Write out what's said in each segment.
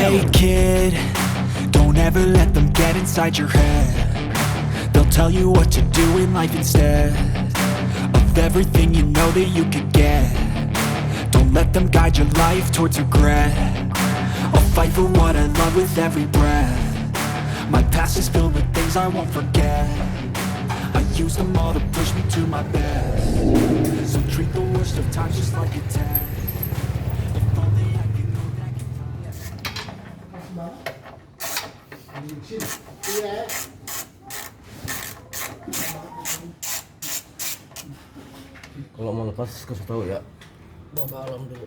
Hey kid, don't ever let them get inside your head. They'll tell you what to do in life instead of everything you know that you could get. Don't let them guide your life towards regret. I'll fight for what I love with every breath. My past is filled with things I won't forget. I use them all to push me to my best. So treat the worst of times just like a test. If only I could go back in time. Kalau mau lepas kasih tahu ya. Bawa ke alam dulu.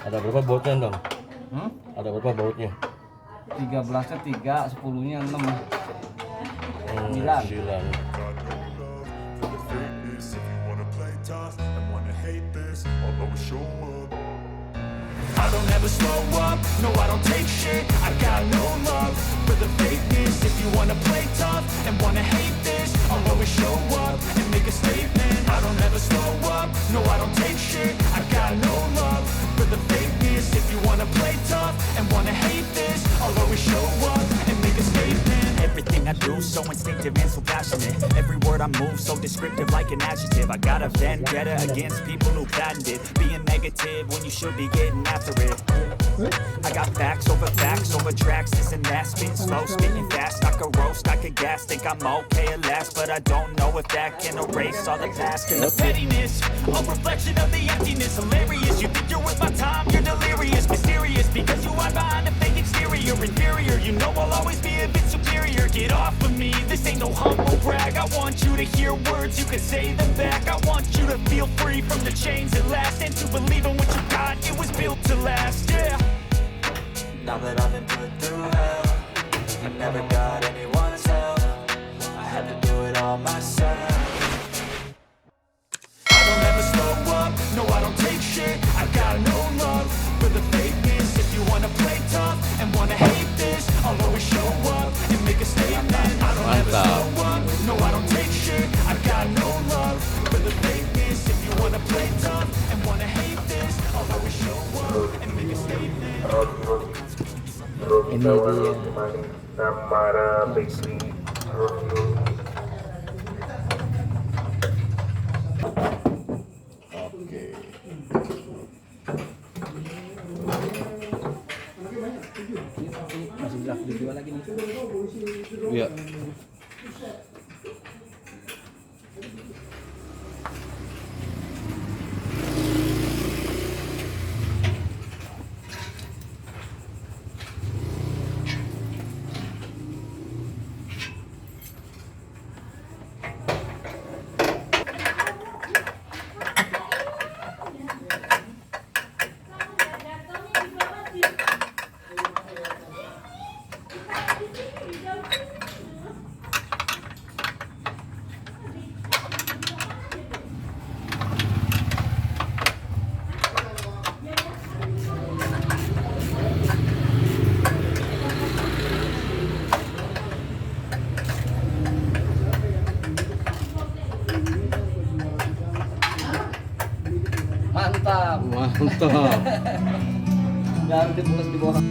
Ada berapa bautnya, Don? Ada berapa bautnya? 13-nya 3, 10-nya 6. 9. I don't ever slow up, no I don't take shit. I got no love for the fakeness. If you wanna play tough and wanna hate this, I'll always show up and make a statement. I don't ever slow up, no I don't take shit. I got no love for the fakeness. If you wanna play tough and wanna hate this, I'll always show up and make a statement. Everything I do so instinctive and so passionate. Every word I move so descriptive like an adjective. I got a vendetta against people who patented being negative when you should be getting after it. I got facts over tracks, this and that. Spitting slow, spitting fast. I could roast, I could gas. Think I'm okay at last, but I don't know if that can erase all the past. And the pettiness, a reflection of the emptiness. Hilarious, you think you're worth my time, you're delirious. Mysterious, because you hide behind a fake exterior. Inferior, you know I'll always be a bit superior. Get off of me, this ain't no humble brag. I want you to hear words, you can say them back. I want you to feel free from the chains that last, and to believe in what you got, it was built to last, yeah. Now that I've been put through hell, I never got anyone's help. I had to do it all myself. I don't ever slow up, no I don't take shit. I got no love for the fakeness. If you wanna play tough and wanna hate this, I'll always show up and make a statement. I don't ever slow up, no I don't take shit. I got no love for the fakeness. If you wanna play tough and wanna hate this, I'll always show up and make a statement. Ini dia. Masih draft dijual lagi nih. Iya. Mantap. Jangan ditulis di bawah.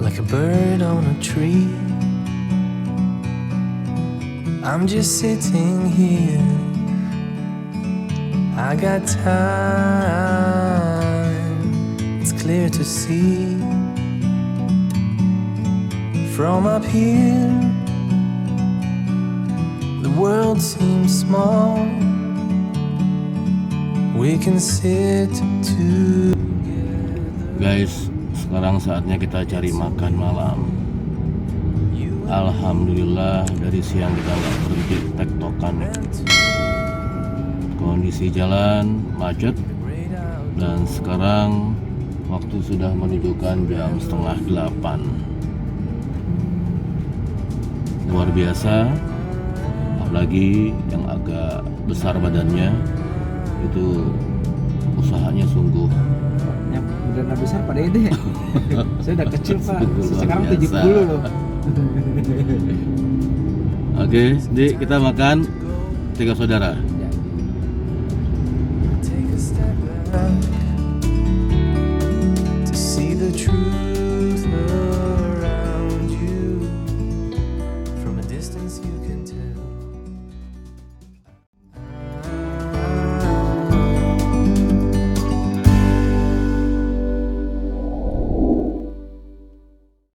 Like a bird on a tree, I'm just sitting here. I got time, it's clear to see. From up here, the world seems small. We can sit together. Guys, sekarang saatnya kita cari makan malam. Alhamdulillah dari siang kita nggak berhenti tektokan. Kondisi jalan macet dan sekarang waktu sudah menunjukkan jam 7:30. Luar biasa, apalagi yang agak besar badannya itu usahanya sungguh. Yang udah besar pada ide. Saya udah kecil Pak. Luar Sekarang biasa. 70 loh. Oke, Di, kita makan 3 saudara. Take a step back to see the truth around you. From a distance you can